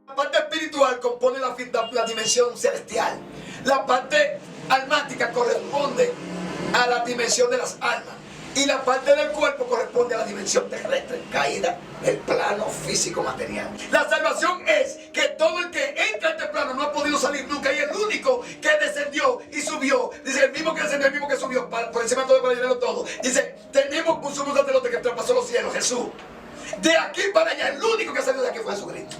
La parte espiritual compone la dimensión celestial. La parte almática corresponde a la dimensión de las almas. Y la parte del cuerpo corresponde a la dimensión terrestre, caída, el plano físico material. La salvación es que todo el que entra a este plano no ha podido salir nunca. Y el único que descendió y subió, dice el mismo que descendió, el mismo que subió, por encima de todo para llenarlo todo. Dice, tenemos un sumo sacerdote que traspasó los cielos, Jesús. De aquí para allá, el único que salió de aquí fue Jesucristo.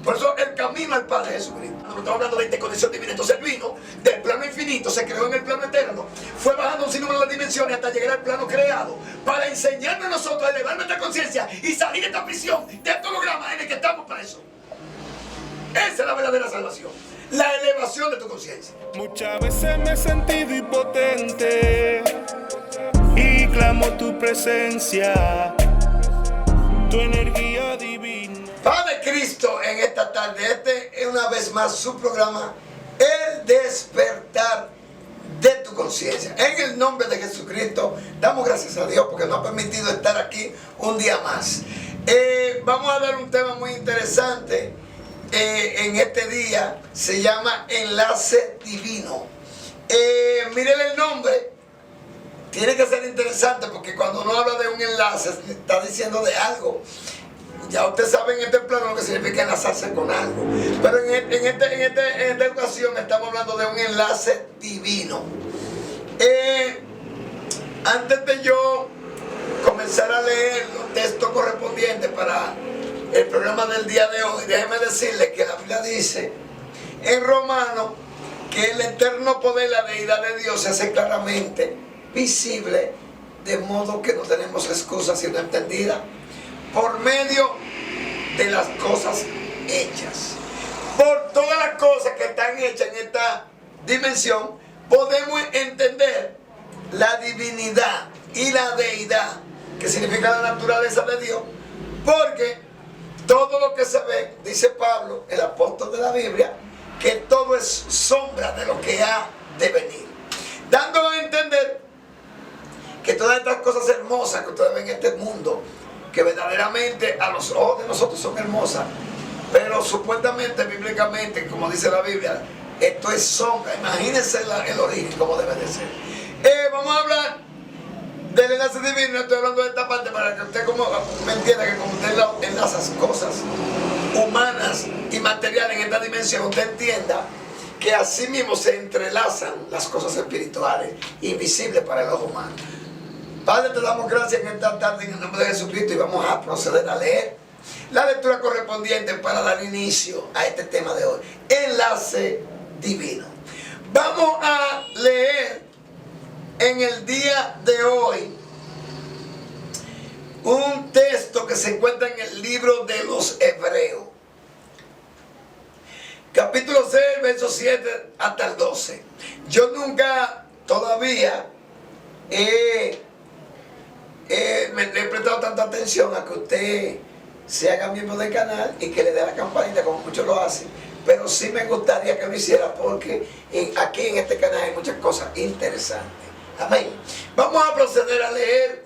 Por eso el camino al Padre es Jesucristo. Cuando estamos hablando de interconexión divina, entonces él vino del plano infinito, se creó en el plano eterno, fue bajando un sinnúmero de dimensiones hasta llegar al plano creado, para enseñarnos a nosotros a elevar nuestra conciencia y salir de esta prisión, de este holograma en el que estamos presos. Esa es la verdadera salvación, la elevación de tu conciencia. Muchas veces me he sentido impotente y clamo tu presencia, tu energía divina. Padre Cristo, en esta tarde, este es una vez más su programa, El Despertar de tu Conciencia. En el nombre de Jesucristo, damos gracias a Dios porque nos ha permitido estar aquí un día más. Vamos a dar un tema muy interesante en este día, se llama Enlace Divino. Miren el nombre, tiene que ser interesante porque cuando uno habla de un enlace, está diciendo de algo. Ya usted sabe en este plano lo que significa enlazarse con algo. Pero en esta ocasión estamos hablando de un enlace divino. Antes de yo comenzar a leer los textos correspondientes para el programa del día de hoy, déjeme decirle que la Biblia dice en Romanos que el eterno poder, la deidad de Dios se hace claramente visible, de modo que no tenemos excusas sino entendidas por medio de las cosas hechas. Por todas las cosas que están hechas en esta dimensión, podemos entender la divinidad y la deidad, que significa la naturaleza de Dios, porque todo lo que se ve, dice Pablo, el apóstol de la Biblia, que todo es sombra de lo que ha de venir, dando a entender que todas estas cosas hermosas que ustedes ven en este mundo, que verdaderamente a los ojos de nosotros son hermosas, pero supuestamente, bíblicamente, como dice la Biblia, esto es sombra. Imagínense el origen, como debe de ser. Vamos a hablar del enlace divino. Estoy hablando de esta parte para que usted me entienda que como usted enlaza cosas humanas y materiales en esta dimensión, usted entienda que así mismo se entrelazan las cosas espirituales, invisibles para el ojo humano. Padre, te damos gracias en esta tarde en el nombre de Jesucristo y vamos a proceder a leer la lectura correspondiente para dar inicio a este tema de hoy, enlace divino. Vamos a leer en el día de hoy un texto que se encuentra en el libro de los Hebreos, capítulo 6, verso 7 hasta el 12. Yo nunca todavía le he prestado tanta atención a que usted se haga miembro del canal y que le dé la campanita como muchos lo hacen, pero sí me gustaría que lo hiciera porque aquí en este canal hay muchas cosas interesantes. Amén. Vamos a proceder a leer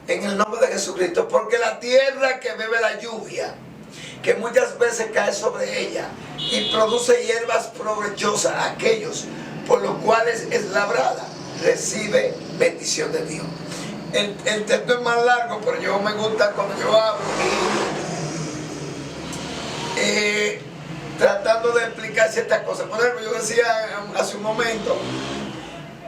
en el nombre de Jesucristo, porque la tierra que bebe la lluvia, que muchas veces cae sobre ella y produce hierbas provechosas a aquellos por los cuales es labrada, recibe bendición de Dios. El texto es más largo, pero yo me gusta cuando yo hablo tratando de explicar ciertas cosas. Por ejemplo, yo decía hace un momento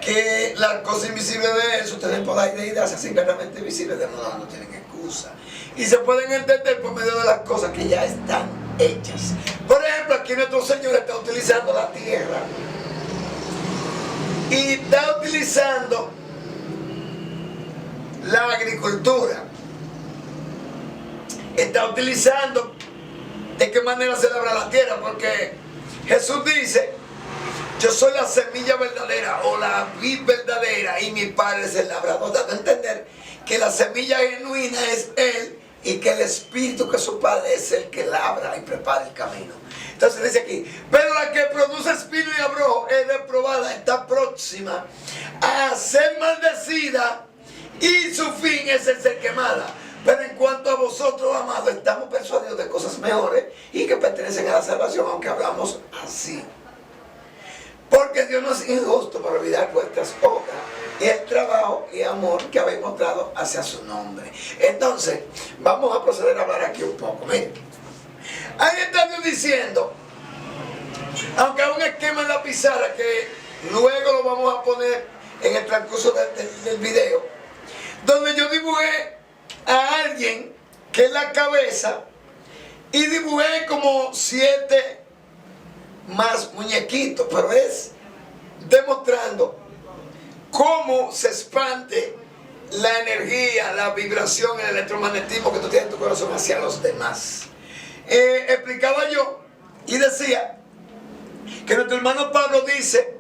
que las cosas invisibles de Él, ustedes por la deidad se hacen claramente visibles, de modo que no tienen excusa. Y se pueden entender por medio de las cosas que ya están hechas. Por ejemplo, aquí nuestro Señor está utilizando la tierra y está utilizando la agricultura, está utilizando de qué manera se labra la tierra, porque Jesús dice: yo soy la semilla verdadera o la vid verdadera y mi Padre es el labrador, dando a entender que la semilla genuina es Él y que el Espíritu, que es su Padre, es el que labra y prepara el camino. Entonces dice aquí: pero la que produce espino y abrojo es reprobada, está próxima a ser maldecida y su fin es el ser quemada. Pero en cuanto a vosotros, amados, estamos persuadidos de cosas mejores y que pertenecen a la salvación, aunque hablamos así. Porque Dios no es injusto para olvidar vuestras obras y el trabajo y amor que habéis mostrado hacia su nombre. Entonces, vamos a proceder a hablar aquí un poco. Miren, ahí está Dios diciendo, aunque hay un esquema en la pizarra que luego lo vamos a poner en el transcurso del video, donde yo dibujé a alguien que es la cabeza y dibujé como 7 más muñequitos, pero es demostrando cómo se expande la energía, la vibración, el electromagnetismo que tú tienes en tu corazón hacia los demás. Explicaba yo y decía que nuestro hermano Pablo dice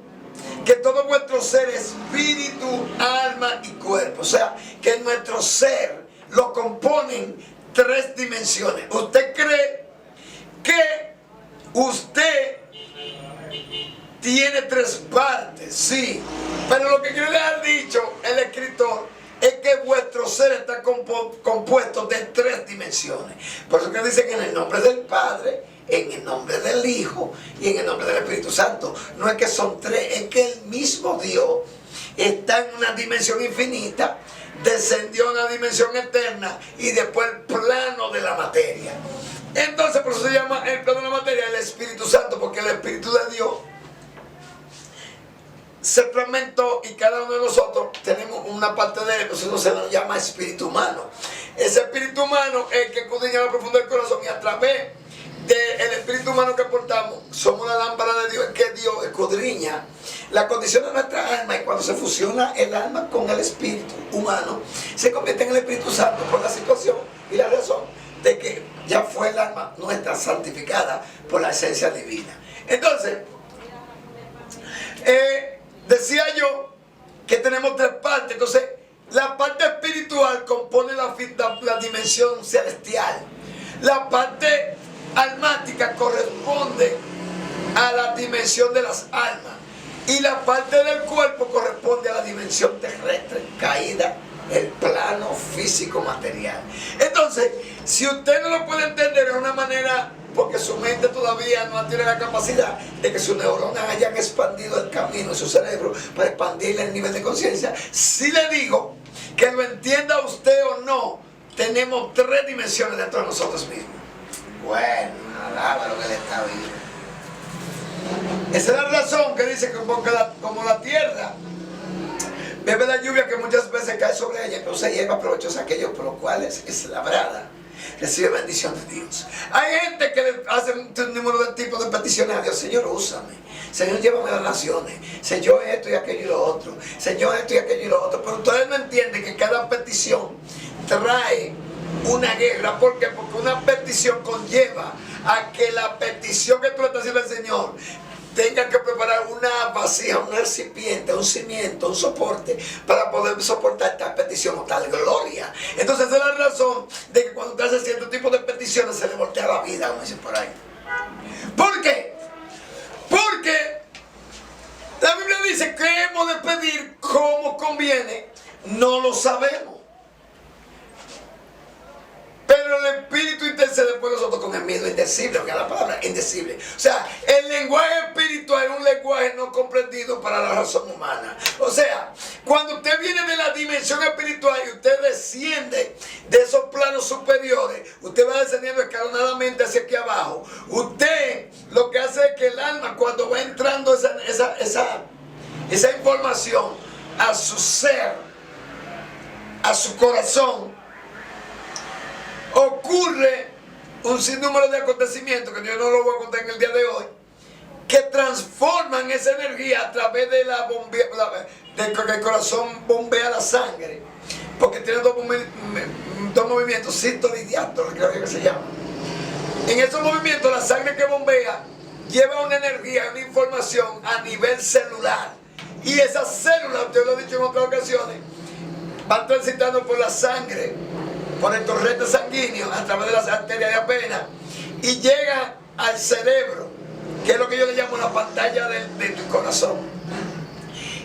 que todo vuestro ser, espíritu, alma y cuerpo, o sea, que nuestro ser lo componen 3 dimensiones. ¿Usted cree que usted tiene 3 partes? Sí, pero lo que quiere dejar dicho el escritor es que vuestro ser está compuesto de 3 dimensiones. Por eso que dice que en el nombre del Padre, en el nombre del Hijo y en el nombre del Espíritu Santo. No es que son 3, es que el mismo Dios está en una dimensión infinita, descendió a una dimensión eterna y después el plano de la materia. Entonces por eso se llama el plano de la materia el Espíritu Santo, porque el Espíritu de Dios se fragmentó y cada uno de nosotros tenemos una parte de él, por eso se nos llama espíritu humano. Ese espíritu humano es el que escudriña lo profundo del corazón, y a través del espíritu humano que portamos somos la lámpara de Dios, que Dios escudriña la condición de nuestra alma, y cuando se fusiona el alma con el espíritu humano se convierte en el Espíritu Santo, por la situación y la razón de que ya fue el alma nuestra santificada por la esencia divina. Entonces decía yo que tenemos 3 partes. Entonces la parte espiritual compone la dimensión celestial, la parte almática corresponde a la dimensión de las almas, y la parte del cuerpo corresponde a la dimensión terrestre, caída, el plano físico material. Entonces, si usted no lo puede entender de una manera, porque su mente todavía no tiene la capacidad de que sus neuronas hayan expandido el camino en su cerebro para expandirle el nivel de conciencia, si le digo que lo entienda usted o no, tenemos 3 dimensiones dentro de nosotros mismos. Bueno, alaba lo que le está viendo. Esa es la razón que dice que como la tierra bebe la lluvia que muchas veces cae sobre ella, entonces hierba provechosa aquellos por los cuales es labrada, recibe bendición de Dios. Hay gente que hace un número de tipos de peticiones a Dios. Señor, úsame. Señor, llévame a las naciones. Señor, esto y aquello y lo otro. Señor, esto y aquello y lo otro. Pero ustedes no entienden que cada petición trae una guerra. ¿Por qué? Porque una petición conlleva a que la petición que tú le estás haciendo al Señor tenga que preparar una vasija, un recipiente, un cimiento, un soporte para poder soportar tal petición o tal gloria. Entonces esa es la razón de que cuando usted hace cierto tipo de peticiones se le voltea la vida, como dicen por ahí. ¿Por qué? Porque la Biblia dice que hemos de pedir como conviene, no lo sabemos. Pero el Espíritu intercede por nosotros con gemido indecible, porque es la palabra indecible. O sea, el lenguaje espiritual es un lenguaje no comprendido para la razón humana. O sea, cuando usted viene de la dimensión espiritual y usted desciende de esos planos superiores, usted va descendiendo escalonadamente hacia aquí abajo. Usted lo que hace es que el alma, cuando va entrando esa información a su ser, a su corazón, ocurre un sinnúmero de acontecimientos que yo no lo voy a contar en el día de hoy, que transforman esa energía a través de la bombea, de que el corazón bombea la sangre, porque tiene dos movimientos, sístole y diástole, creo que se llama. En esos movimientos la sangre que bombea lleva una energía, una información a nivel celular, y esas células, usted lo ha dicho en otras ocasiones, van transitando por la sangre, por el torrente sanguíneo, a través de las arterias de venas, y llega al cerebro, que es lo que yo le llamo la pantalla del corazón.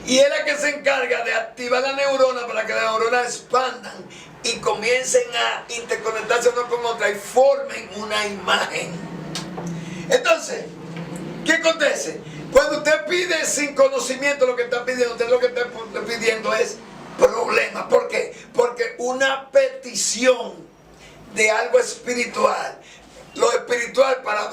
Y es la que se encarga de activar la neurona para que las neuronas expandan y comiencen a interconectarse una con otra y formen una imagen. Entonces, ¿qué acontece? Cuando usted pide sin conocimiento lo que está pidiendo, usted lo que está pidiendo es problema. ¿Por qué? Porque una petición de algo espiritual, lo espiritual para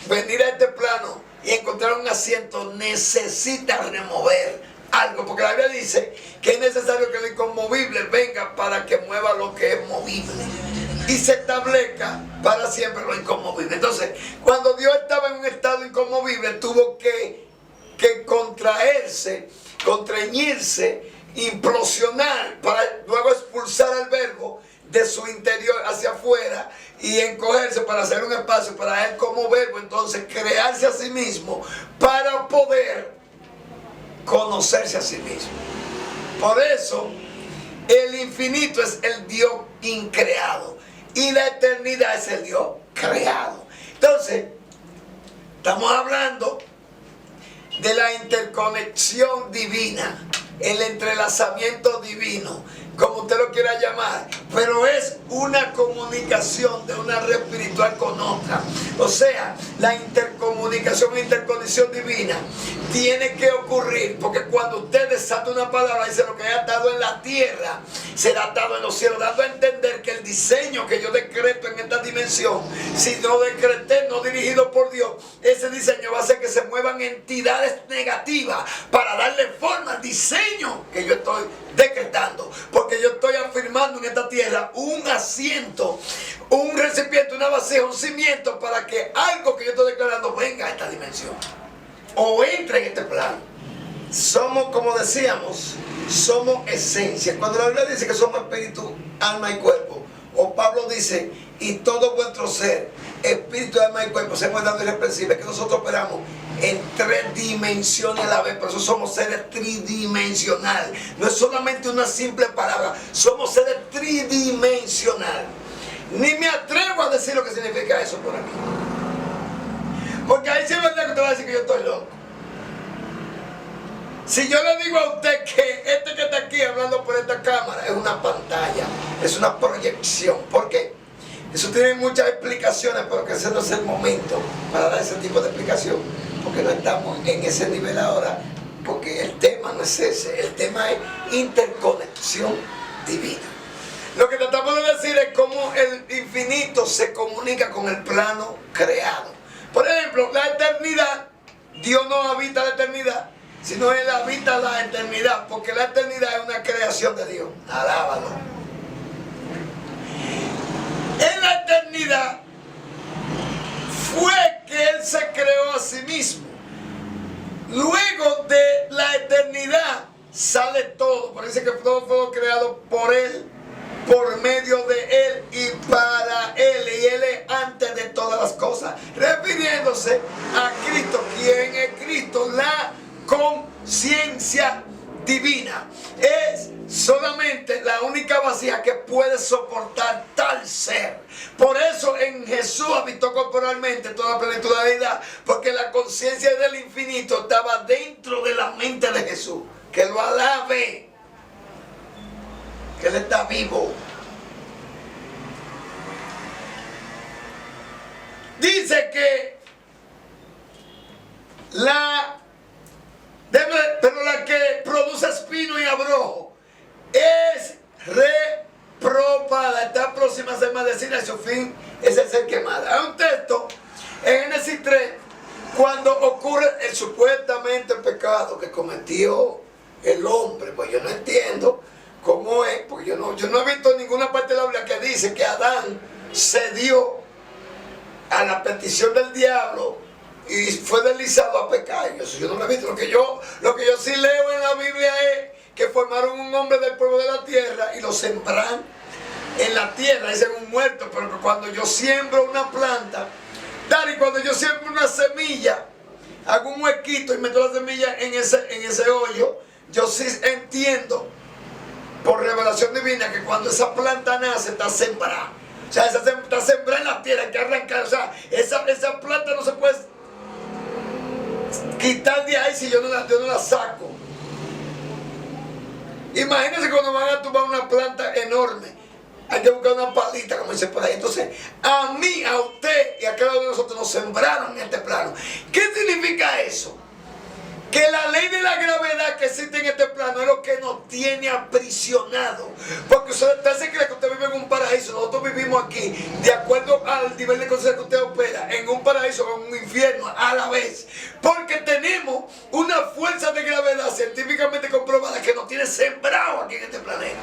venir a este plano y encontrar un asiento necesita remover algo, porque la Biblia dice que es necesario que lo inconmovible venga para que mueva lo que es movible y se establezca para siempre lo inconmovible. Entonces, cuando Dios estaba en un estado inconmovible, tuvo que contraerse, contrañirse, implosionar para luego expulsar al verbo de su interior hacia afuera y encogerse para hacer un espacio para él como verbo, entonces crearse a sí mismo para poder conocerse a sí mismo. Por eso el infinito es el Dios increado y la eternidad es el Dios creado. Entonces estamos hablando de la interconexión divina, el entrelazamiento divino, como usted lo quiera llamar, pero es una comunicación de una red espiritual con otra. O sea, la intercomunicación, interconexión divina tiene que ocurrir, porque cuando usted desata una palabra, dice: lo que haya atado en la tierra será atado en los cielos, dando a entender que el diseño que yo decreto en esta dimensión, si no decreté, no dirigido por Dios, ese diseño va a hacer que se muevan entidades negativas para darle forma al diseño que yo estoy decretando, porque yo estoy afirmando en esta tierra un asiento, un recipiente, una vasija, un cimiento para que algo que yo estoy declarando venga a esta dimensión o entre en este plano. Somos, como decíamos, somos esencia. Cuando la Biblia dice que somos espíritu, alma y cuerpo, o Pablo dice: y todo vuestro ser, espíritu, alma y cuerpo, se puede dar irreprensible, que nosotros operamos en 3 dimensiones a la vez. Por eso somos seres tridimensionales. No es solamente una simple palabra, somos seres tridimensionales. Ni me atrevo a decir lo que significa eso por aquí, porque ahí sí es verdad que te va a decir que yo estoy loco. Si yo le digo a usted que este que está aquí hablando por esta cámara es una pantalla, es una proyección, ¿por qué? Eso tiene muchas explicaciones, pero que ese no es el momento para dar ese tipo de explicación, porque no estamos en ese nivel ahora, porque el tema no es ese, el tema es interconexión divina. Lo que tratamos de decir es cómo el infinito se comunica con el plano creado. Por ejemplo, la eternidad, Dios no habita la eternidad, sino Él habita la eternidad, porque la eternidad es una creación de Dios. Alábalo. En la eternidad fue que Él se creó a sí mismo. Luego de la eternidad sale todo. Parece que todo fue creado por Él, por medio de Él y para Él. Y Él es antes de todas las cosas. Refiriéndose a Cristo. ¿Quién es Cristo? La conciencia divina. Es solamente la única vasija que puede soportar tal ser. Por eso en Jesús habitó corporalmente toda la plenitud de la deidad, porque la conciencia del infinito estaba dentro de la mente de Jesús. Que lo alabe, que Él está vivo. Dice que pero la que produce espino y abrojo es reprobada, está próxima a ser maldecida y su fin es el ser quemada. Hay un texto en Génesis 3 cuando ocurre el supuestamente pecado que cometió el hombre. Pues yo no entiendo cómo es, porque yo no he visto en ninguna parte de la Biblia que dice que Adán cedió a la petición del diablo y fue deslizado a pecar. Eso yo no lo he visto. Lo que yo sí leo en la Biblia es que formaron un hombre del polvo de la tierra y lo sembraron en la tierra. Dicen un muerto, pero que cuando yo siembro una planta, Dari, cuando yo siembro una semilla, hago un huequito y meto la semilla en ese hoyo, yo sí entiendo por revelación divina que cuando esa planta nace está sembrada. O sea, está sembrada en la tierra, hay que arrancar. O sea, esa planta no se puede quitar de ahí si yo no la saco. Imagínense cuando van a tumbar una planta enorme. Hay que buscar una palita, como dice por ahí. Entonces, a mí, a usted y a cada uno de nosotros nos sembraron en este plano. ¿Qué significa eso? Que la ley de la gravedad que existe en este plano es lo que nos tiene aprisionado. Porque usted se cree que usted vive en un paraíso. Nosotros vivimos aquí, de acuerdo al nivel de conciencia que usted opera, en un paraíso o en un infierno a la vez. Porque tenemos una fuerza de gravedad científicamente comprobada que nos tiene sembrado aquí en este planeta.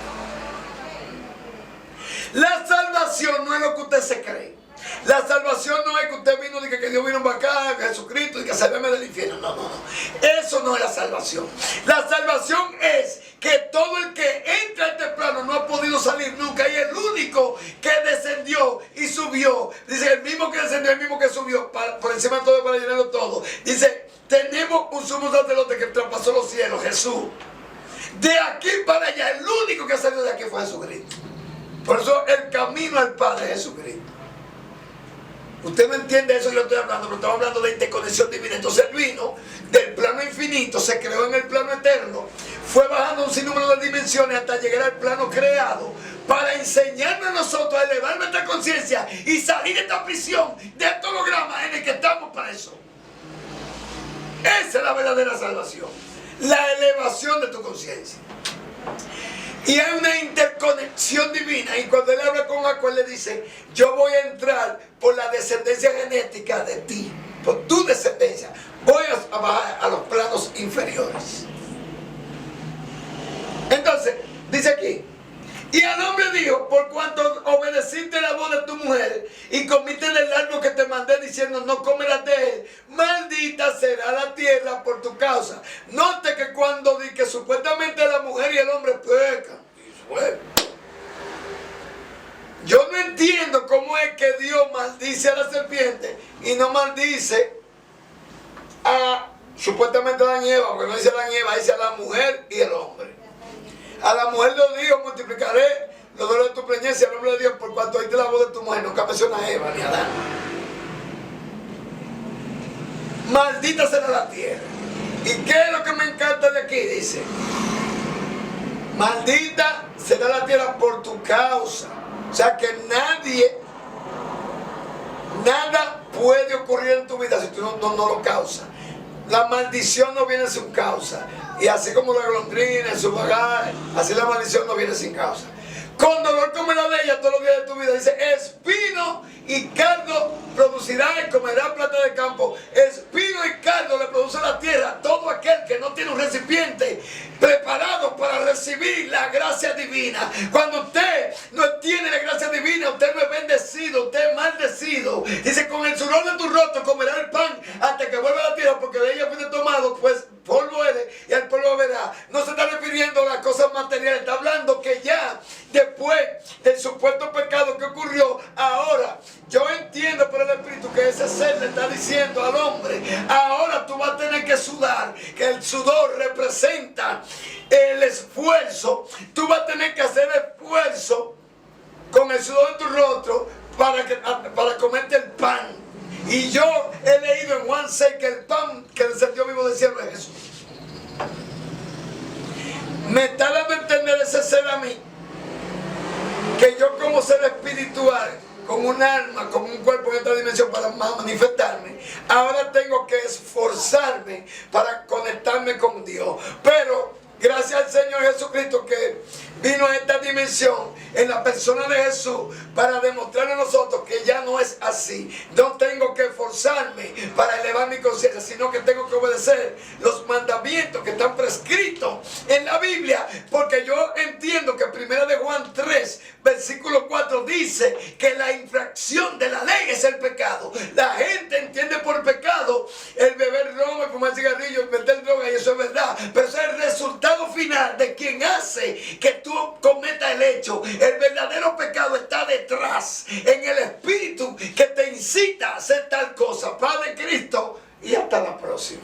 La salvación no es lo que usted se cree. La salvación no es que usted vino y que Dios vino para acá, que Jesucristo y que salveme del infierno. No, no, no. Eso no es la salvación. La salvación es que todo el que entra a este plano no ha podido salir nunca. Y el único que descendió y subió, dice el mismo que descendió, el mismo que subió, por encima de todo para llenarlo todo. Dice, tenemos un sumo sacerdote que traspasó los cielos, Jesús. De aquí para allá, el único que salió de aquí fue Jesucristo. Por eso el camino al Padre es Jesucristo. Usted no entiende eso que yo estoy hablando, pero estamos hablando de interconexión divina. Entonces él vino del plano infinito, se creó en el plano eterno, fue bajando un sinnúmero de dimensiones hasta llegar al plano creado para enseñarnos a nosotros a elevar nuestra conciencia y salir de esta prisión, de estos hologramas en el que estamos para eso. Esa es la verdadera salvación, la elevación de tu conciencia. Y hay una interconexión divina. Y cuando él habla con Jacob, él le dice, yo voy a entrar por la descendencia genética de ti, por tu descendencia. Voy a bajar a los planos inferiores. Entonces, dice aquí, y al hombre dijo, por cuanto obedeciste la voz de tu mujer y comiste del árbol que te mandé diciendo, no comerás de él, maldita será la tierra por tu causa. Note que cuando di que supuestamente la mujer y el hombre pecan, yo no entiendo cómo es que Dios maldice a la serpiente y no maldice a supuestamente a la Eva, porque no dice a la Eva, dice a la mujer y el hombre. A la mujer le dijo, multiplicaré los dolores de tu preñez, y al hombre le dijo, por cuanto oíste la voz de tu mujer. Nunca menciona a Eva ni a Adán. Maldita será la tierra. ¿Y qué es lo que me encanta de aquí? Dice, maldita será la tierra por tu causa. O sea que nada puede ocurrir en tu vida si tú no lo causas. La maldición no viene sin causa. Y así como la golondrina en su bagaje, así la maldición no viene sin causa. Con dolor comerás de ella todos los días de tu vida. Dice, espino y cardo producirá y comerá plata del campo. Espino y cardo le produce la tierra. Todo aquel que no tiene un recipiente preparado para recibir la gracia divina. Cuando usted no tiene la gracia divina, usted no es bendecido, usted es maldecido. Dice, con el sudor de tu rostro comerá el pan hasta que vuelva a la tierra, porque de ella fuiste tomado, pues polvo eres y al polvo verá. No se está refiriendo a las cosas materiales, está hablando que ya después del supuesto pecado que ocurrió, ahora yo entiendo por el Espíritu que ese ser le está diciendo al hombre, ahora tú vas a tener que sudar, que el sudor representa el esfuerzo. Tú vas a tener que hacer esfuerzo con el sudor de tu rostro para comerte el pan. Y yo he leído en Juan 6 que el pan que descendió vivo del cielo es Jesús. Me está dando a entender ese ser a mí, que yo como ser espiritual, con un alma, con un cuerpo en esta dimensión para manifestarme, ahora tengo que esforzarme para conectarme con Dios. Pero gracias al Señor Jesucristo que vino a esta dimensión en la persona de Jesús para demostrarle a nosotros que ya no es así. No tengo que esforzarme para elevar mi conciencia, sino que tengo que obedecer los mandamientos que están prescritos en la Biblia, porque yo entiendo que 1 de Juan 3, versículo 4 dice que la infracción de la ley es el pecado. La gente entiende por pecado el beber romo, el fumar cigarrillo, el meter droga, y eso es verdad, pero eso es el resultado final de quien hace que tú cometas el hecho. El verdadero pecado está detrás, en el espíritu que te incita a hacer tal cosa. Padre Cristo, y hasta la próxima.